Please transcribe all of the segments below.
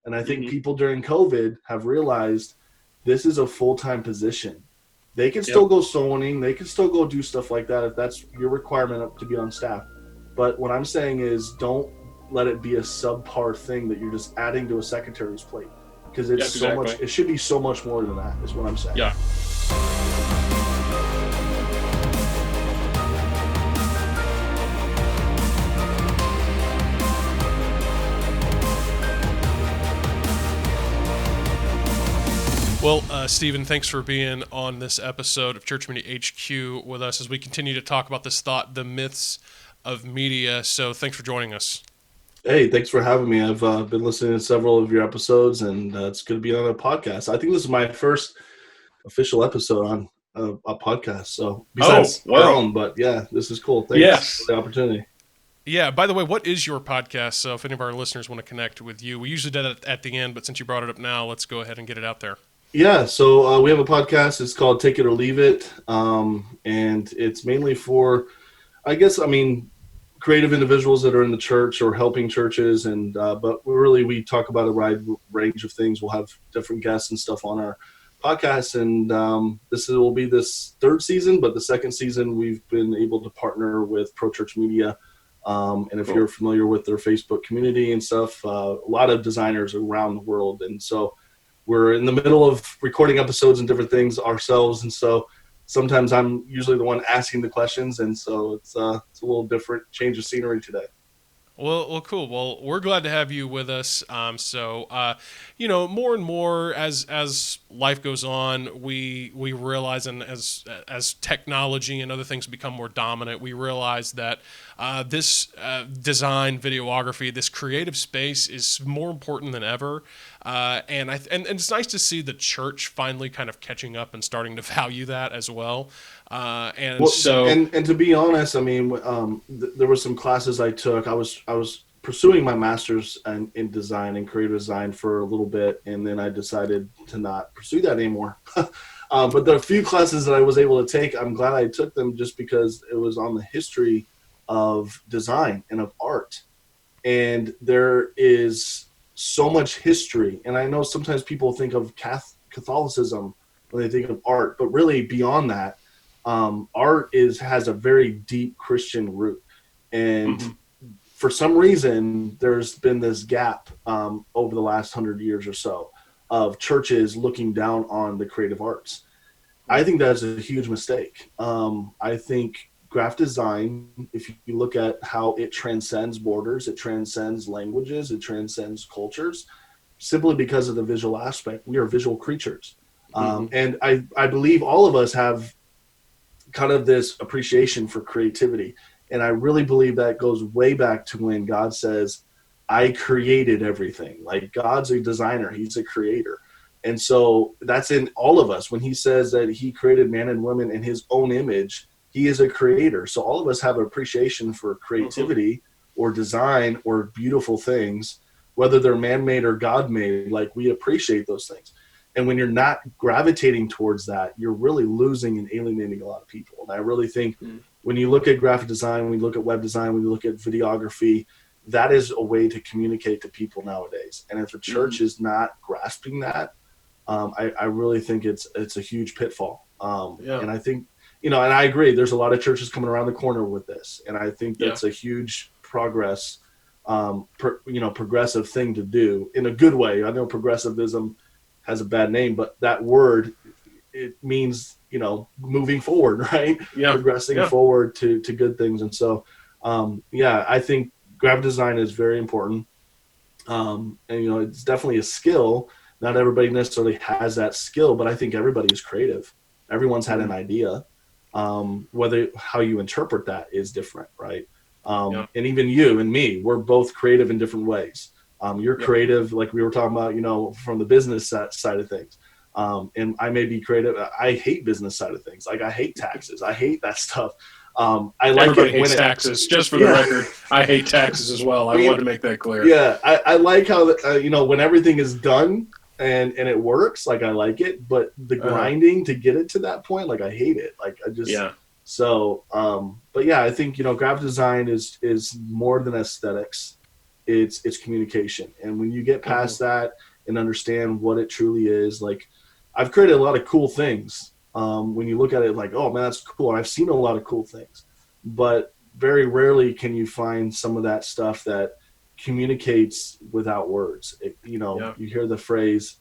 And I think people during COVID have realized this is a full-time position. They can still go sewing, they can still go do stuff like that if that's your requirement to be on staff. But what I'm saying is don't let it be a subpar thing that you're just adding to a secretary's plate, because it's so much. It should be so much more than that, is what I'm saying. Yeah. Well, Stephen, thanks for being on this episode of Church Media HQ with us as we continue to talk about this thought, the myths of media. So thanks for joining us. Hey, thanks for having me. I've been listening to several of your episodes, and it's good to be on a podcast. I think this is my first official episode on a podcast. So besides our own, but yeah, this is cool. Thanks for the opportunity. Yeah, by the way, what is your podcast? So if any of our listeners want to connect with you, we usually do that at the end, but since you brought it up now, let's go ahead and get it out there. Yeah, so we have a podcast. It's called Take It or Leave It, and it's mainly for, creative individuals that are in the church or helping churches, and but really we talk about a wide range of things. We'll have different guests and stuff on our podcast, and this will be this third season, but the second season we've been able to partner with Pro Church Media, and if you're familiar with their Facebook community and stuff, a lot of designers around the world, and so we're in the middle of recording episodes and different things ourselves, and so sometimes I'm usually the one asking the questions, and so it's a little different change of scenery today. Well, cool. Well, we're glad to have you with us. More and more as life goes on, we realize, and as technology and other things become more dominant, we realize that this design, videography, this creative space is more important than ever. And it's nice to see the church finally kind of catching up and starting to value that as well. And to be honest, there were some classes I took. I was pursuing my master's in design and creative design for a little bit, and then I decided to not pursue that anymore. But the few classes that I was able to take, I'm glad I took them, just because it was on the history of design and of art. And there is so much history. And I know sometimes people think of Catholicism when they think of art, but really beyond that, art has a very deep Christian root. And for some reason, there's been this gap over the last 100 years or so of churches looking down on the creative arts. I think that's a huge mistake. I think graphic design, if you look at how it transcends borders, it transcends languages, it transcends cultures, simply because of the visual aspect. We are visual creatures. And I believe all of us have kind of this appreciation for creativity. And I really believe that goes way back to when God says, I created everything. Like, God's a designer, he's a creator. And so that's in all of us. When he says that he created man and woman in his own image, he is a creator. So all of us have an appreciation for creativity or design or beautiful things, whether they're man-made or God-made. Like, we appreciate those things. And when you're not gravitating towards that, you're really losing and alienating a lot of people. And I really think when you look at graphic design, when you look at web design, when you look at videography, that is a way to communicate to people nowadays. And if the church is not grasping that, I really think it's a huge pitfall. And I think, and I agree, there's a lot of churches coming around the corner with this. And I think that's a huge progressive thing to do in a good way. I know progressivism has a bad name, but that word, it means, moving forward, right? Progressing forward to good things. And so, I think graphic design is very important. And, it's definitely a skill. Not everybody necessarily has that skill, but I think everybody is creative. Everyone's had an idea. Whether how you interpret that is different, right? And even you and me, we're both creative in different ways. You're creative, like we were talking about, from the business side of things. And I may be creative. I hate business side of things. Like, I hate taxes. I hate that stuff. Everybody hates taxes. Just for the record, I hate taxes as well. I wanted to make that clear. Yeah, I like how, when everything is done and it works, like, I like it. But the grinding to get it to that point, like, I hate it. Like, I just so. But yeah, I think graphic design is more than aesthetics. it's communication. And when you get past that and understand what it truly is, like I've created a lot of cool things. When you look at it like, oh man, that's cool. And I've seen a lot of cool things, but very rarely can you find some of that stuff that communicates without words. You hear the phrase,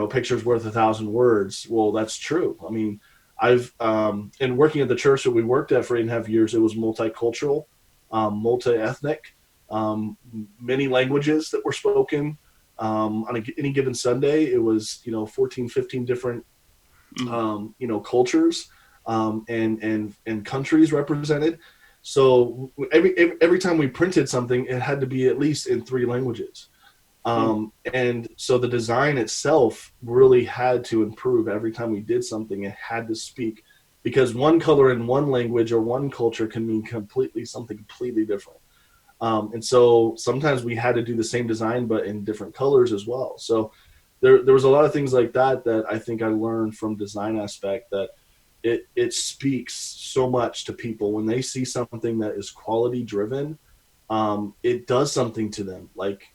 picture's worth 1,000 words. Well, that's true. I mean, I've and working at the church that we worked at for 8.5 years, it was multicultural, multi-ethnic, many languages that were spoken. On any given Sunday, it was 14, 15 different cultures and countries represented. So every time we printed something, it had to be at least in 3 languages. And so the design itself really had to improve every time we did something. It had to speak, because one color in one language or one culture can mean something completely different. And so sometimes we had to do the same design, but in different colors as well. So there was a lot of things like that I think I learned from design aspect, that it speaks so much to people when they see something that is quality driven. It does something to them. Like,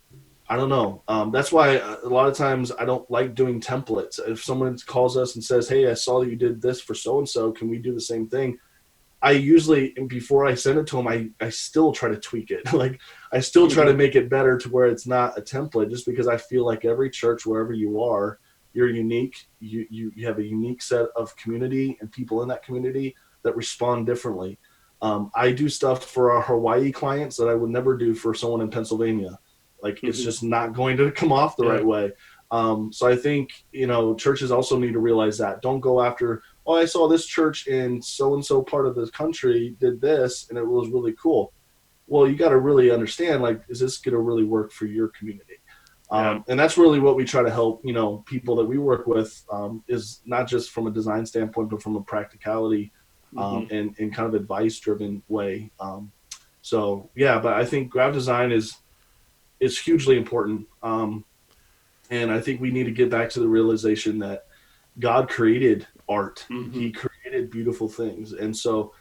I don't know. That's why a lot of times I don't like doing templates. If someone calls us and says, hey, I saw that you did this for so-and-so, can we do the same thing? I usually, before I send it to them, I still try to tweak it. Like, I still try to make it better to where it's not a template, just because I feel like every church, wherever you are, you're unique. You have a unique set of community and people in that community that respond differently. I do stuff for our Hawaii clients that I would never do for someone in Pennsylvania. Like, it's just not going to come off the right way. So I think, churches also need to realize that. Don't go after, oh, I saw this church in so-and-so part of the country did this, and it was really cool. Well, you got to really understand, like, is this going to really work for your community? And that's really what we try to help, people that we work with, is not just from a design standpoint, but from a practicality and kind of advice-driven way. But I think graphic design is hugely important. And I think we need to get back to the realization that God created art. He created beautiful things. And so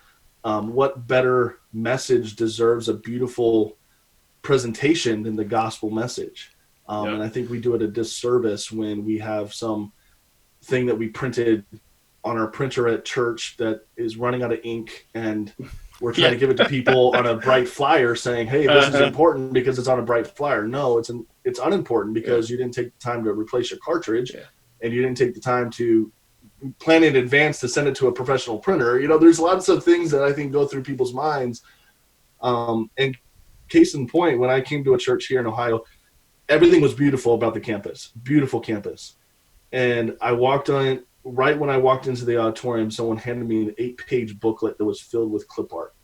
what better message deserves a beautiful presentation than the gospel message? And I think we do it a disservice when we have some thing that we printed on our printer at church that is running out of ink, and we're trying to give it to people on a bright flyer saying, hey, this is important because it's on a bright flyer. No, it's unimportant because you didn't take the time to replace your cartridge, and you didn't take the time to plan in advance to send it to a professional printer. There's lots of things that I think go through people's minds. And case in point, when I came to a church here in Ohio, everything was beautiful about the campus, beautiful campus. And I walked on it. Right when I walked into the auditorium, someone handed me an 8-page booklet that was filled with clip art.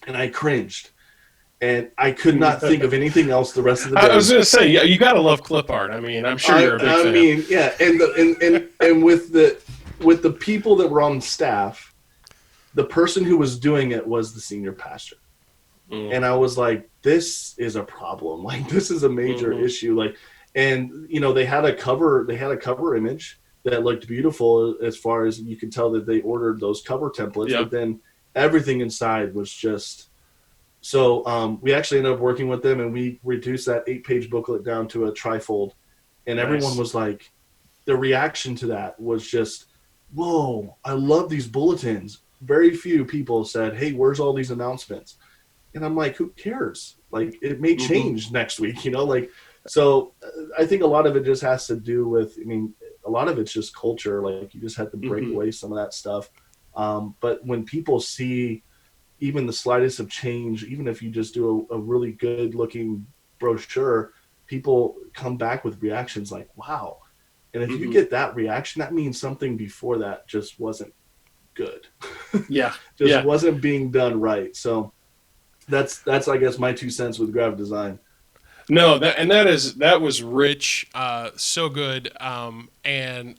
And I cringed. And I could not think of anything else the rest of the day. I was going to say, you got to love clip art. I mean, I'm sure you're a big fan. I mean, yeah. And with the people that were on staff, the person who was doing it was the senior pastor. And I was like, this is a problem. Like, this is a major issue. Like, and they had a cover image that looked beautiful, as far as you could tell that they ordered those cover templates, but then everything inside was just so. We actually ended up working with them, and we reduced that 8-page booklet down to a trifold, and everyone was like, the reaction to that was just, whoa, I love these bulletins. Very few people said, hey, where's all these announcements? And I'm like, who cares? Like, it may change next week, so I think a lot of it just has to do with, a lot of it's just culture. Like, you just have to break away some of that stuff. But when people see even the slightest of change, even if you just do a really good looking brochure, people come back with reactions like, wow. And if you get that reaction, that means something before that just wasn't good. Wasn't being done right. So that's I guess my 2 cents with graphic design. No, that was rich, so good. And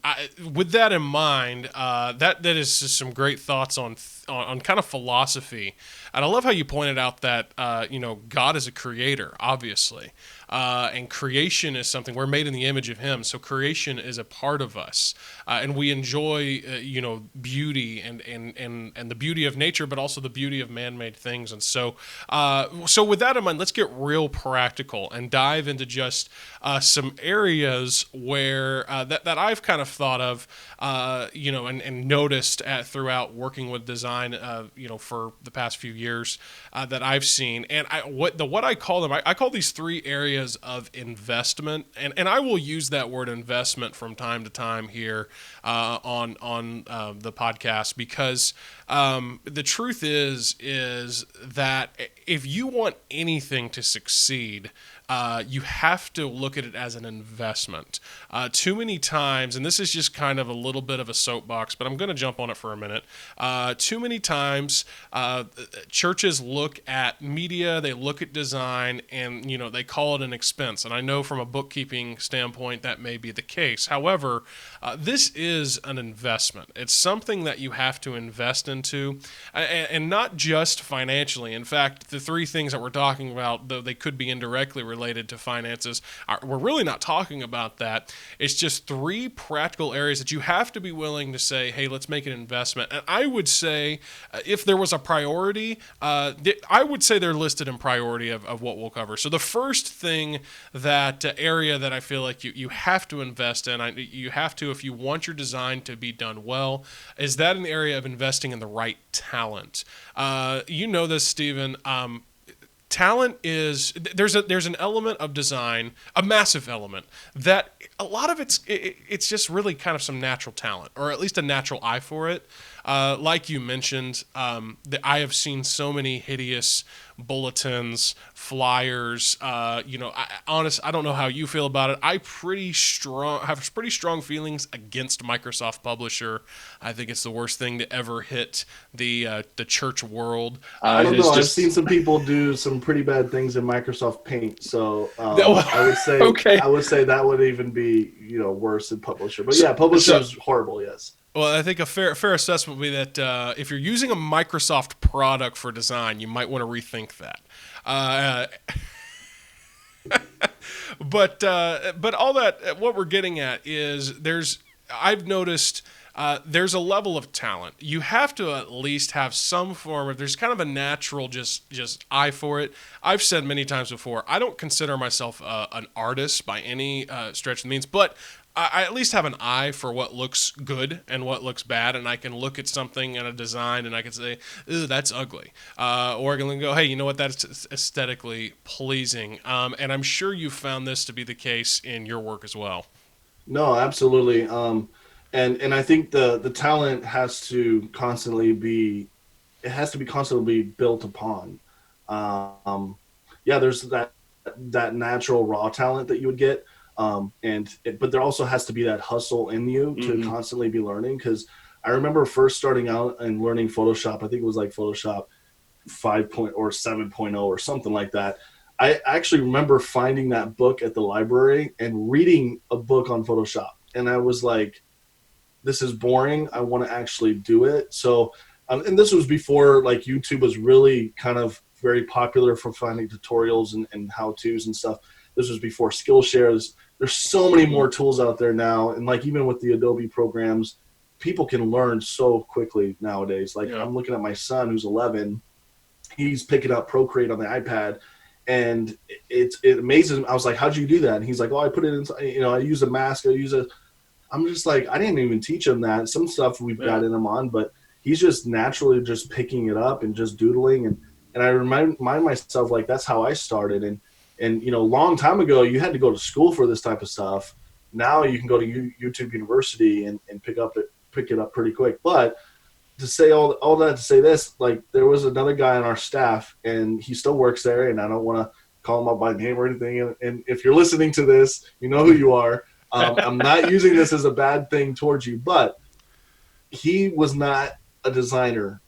with that in mind, that is just some great thoughts on kind of philosophy. And I love how you pointed out that God is a creator, obviously, and creation is something we're made in the image of Him. So creation is a part of us, and we enjoy beauty and the beauty of nature, but also the beauty of man-made things. And so with that in mind, let's get real practical and dive into just some areas where that I've kind of thought of, and noticed throughout working with design, for the past few years that I've seen. And what I call them, I call these three areas of investment, and I will use that word investment from time to time here on the podcast, because the truth is that if you want anything to succeed, you have to look at it as an investment. Too many times, and this is just kind of a little bit of a soapbox, but I'm going to jump on it for a minute. Too many times, churches look at media, they look at design, and they call it an expense. And I know from a bookkeeping standpoint that may be the case. However, this is an investment. It's something that you have to invest into, and not just financially. In fact, the three things that we're talking about, though they could be indirectly related to finances, we're really not talking about that. It's just three practical areas that you have to be willing to say, hey, let's make an investment. And I would say, if there was a priority, I would say they're listed in priority of what we'll cover. So the first thing, that area that I feel like you have to invest in, you have to, if you want your design to be done well, is that an area of investing in the right talent. You know this, Stephen. Talent is, there's an element of design, a massive element, that a lot of it's just really kind of some natural talent, or at least a natural eye for it. Like you mentioned, that I have seen so many hideous bulletins, flyers. I don't know how you feel about it. I have pretty strong feelings against Microsoft Publisher. I think it's the worst thing to ever hit the church world. I don't know. I've seen some people do some pretty bad things in Microsoft Paint, so I would say okay. I would say that would even be worse than Publisher. But yeah, Publisher is horrible. Yes. Well, I think a fair assessment would be that if you're using a Microsoft product for design, you might want to rethink that. But all that, what we're getting at is I've noticed there's a level of talent. You have to at least have some form of, there's kind of a natural just eye for it. I've said many times before, I don't consider myself an artist by any stretch of the means, but I at least have an eye for what looks good and what looks bad, and I can look at something in a design and I can say, "Ooh, that's ugly," or I can go, "Hey, you know what? That's aesthetically pleasing." And I'm sure you found this to be the case in your work as well. No, absolutely. And I think the talent has to constantly be built upon. There's that natural raw talent that you would get. But there also has to be that hustle in you to constantly be learning. Because I remember first starting out and learning Photoshop. I think it was like Photoshop 5 or 7.0 or something like that. I actually remember finding that book at the library and reading a book on Photoshop. And I was like, this is boring. I want to actually do it. So, and this was before like YouTube was really kind of very popular for finding tutorials and how-tos and stuff. This was before Skillshare. There's so many more tools out there now. And like, even with the Adobe programs, people can learn so quickly nowadays. Like I'm looking at my son who's 11, he's picking up Procreate on the iPad, and it amazes him. I was like, how'd you do that? And he's like, I put it in, I use a mask. I'm just like, I didn't even teach him that. Some stuff we've gotten him on, but he's just naturally just picking it up and just doodling. And I remind myself, like, that's how I started. And long time ago, you had to go to school for this type of stuff. Now you can go to YouTube University and pick it up pretty quick. But to say all that to say this, like, there was another guy on our staff, and he still works there, and I don't want to call him up by name or anything. And if you're listening to this, you know who you are. I'm not using this as a bad thing towards you, but he was not a designer.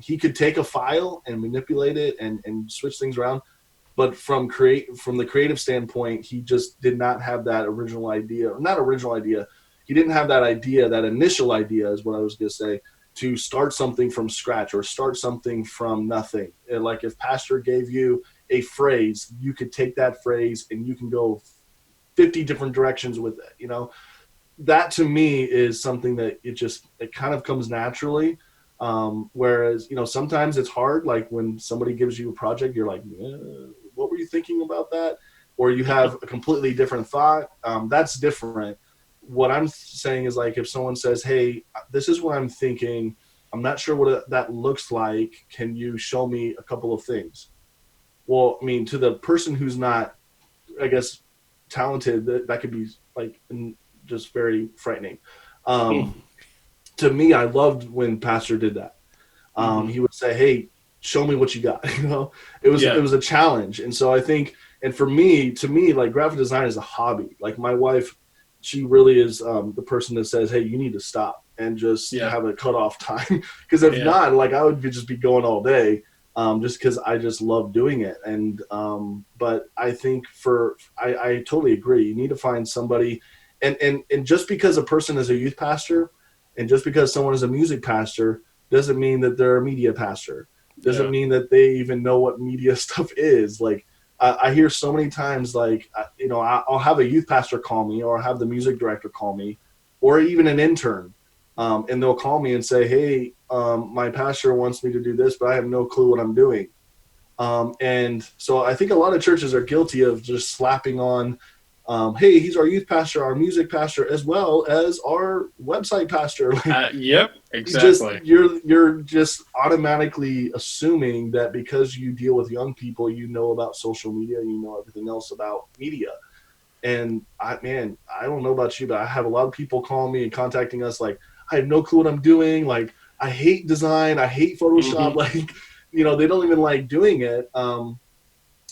He could take a file and manipulate it and switch things around. But from the creative standpoint, he just did not have that original idea. Not original idea. he didn't have that idea, that initial idea is what I was going to say, to start something from scratch or start something from nothing. And like if pastor gave you a phrase, you could take that phrase and you can go 50 different directions with it. You know, that to me is something that it kind of comes naturally. Whereas, you know, sometimes it's hard. Like when somebody gives you a project, you're like, what were you thinking about that? Or you have a completely different thought. That's different. What I'm saying is, like, if someone says, hey, this is what I'm thinking, I'm not sure what that looks like. Can you show me a couple of things? Well, I mean, to the person who's not, I guess, talented, that could be like just very frightening. To me, I loved when pastor did that. He would say, hey, show me what you got. You know, it was a challenge. And so I think, and to me, like graphic design is a hobby. Like my wife, she really is the person that says, hey, you need to stop and just have a cutoff time. Because if not, like I would just be going all day just because I just love doing it. And but I think I totally agree. You need to find somebody. And just because a person is a youth pastor and just because someone is a music pastor doesn't mean that they're a media pastor. Doesn't mean that they even know what media stuff is. Like, I hear so many times, like, you know, I'll have a youth pastor call me, or I'll have the music director call me, or even an intern, and they'll call me and say, hey, my pastor wants me to do this, but I have no clue what I'm doing. And so I think a lot of churches are guilty of just slapping on, hey, he's our youth pastor, our music pastor, as well as our website pastor. Yep, exactly. You're just automatically assuming that because you deal with young people, you know about social media, you know everything else about media. And I don't know about you, but I have a lot of people calling me and contacting us like, I have no clue what I'm doing. Like, I hate design. I hate Photoshop. Like, you know, they don't even like doing it. And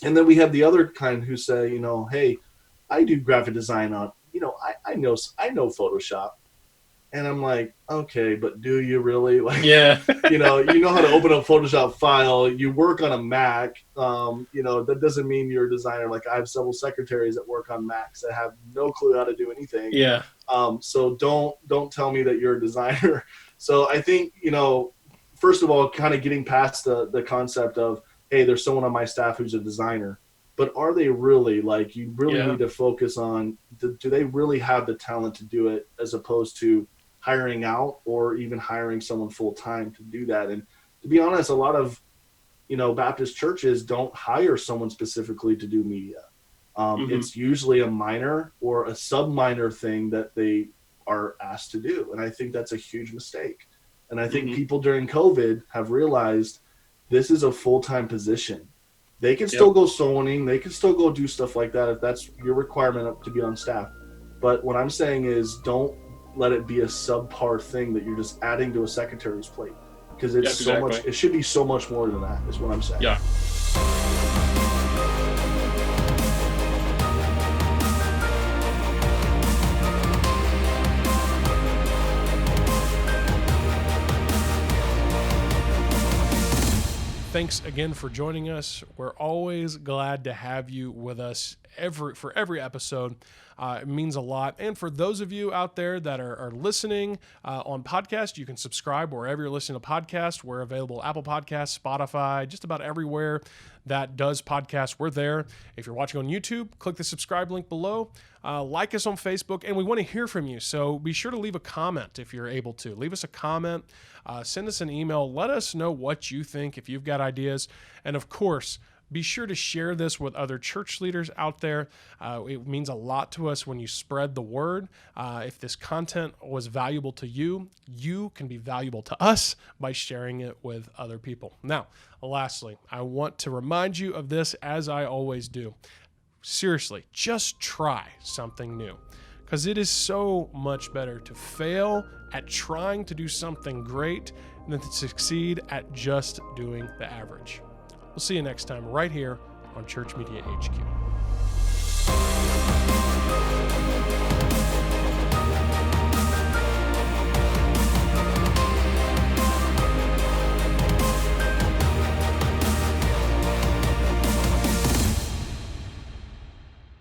then we have the other kind who say, you know, hey, I do graphic design on, you know, I know Photoshop. And I'm like, okay, but do you really? Like, you know how to open a Photoshop file. You work on a Mac. You know, that doesn't mean you're a designer. Like, I have several secretaries that work on Macs that have no clue how to do anything. So don't tell me that you're a designer. So I think, you know, first of all, kind of getting past the concept of, hey, there's someone on my staff who's a designer. But are they really? Like, you really need to focus on, do they really have the talent to do it, as opposed to hiring out or even hiring someone full time to do that. And to be honest, a lot of, you know, Baptist churches don't hire someone specifically to do media. It's usually a minor or a sub-minor thing that they are asked to do. And I think that's a huge mistake. And I think people during COVID have realized this is a full-time position. They can still go sewing. They can still go do stuff like that if that's your requirement to be on staff. But what I'm saying is, don't let it be a subpar thing that you're just adding to a secretary's plate, because it's so much. It should be so much more than that, is what I'm saying. Yeah. Thanks again for joining us. We're always glad to have you with us for every episode. It means a lot. And for those of you out there that are listening on podcast, you can subscribe wherever you're listening to podcasts. We're available Apple Podcasts, Spotify, just about everywhere that does podcasts. We're there. If you're watching on YouTube, click the subscribe link below. Like us on Facebook, and we want to hear from you. So be sure to leave a comment if you're able to. Leave us a comment. Send us an email. Let us know what you think, if you've got ideas. And of course, be sure to share this with other church leaders out there. It means a lot to us when you spread the word. If this content was valuable to you, you can be valuable to us by sharing it with other people. Now, lastly, I want to remind you of this, as I always do. Seriously, just try something new, because it is so much better to fail at trying to do something great than to succeed at just doing the average. We'll see you next time right here on Church Media HQ.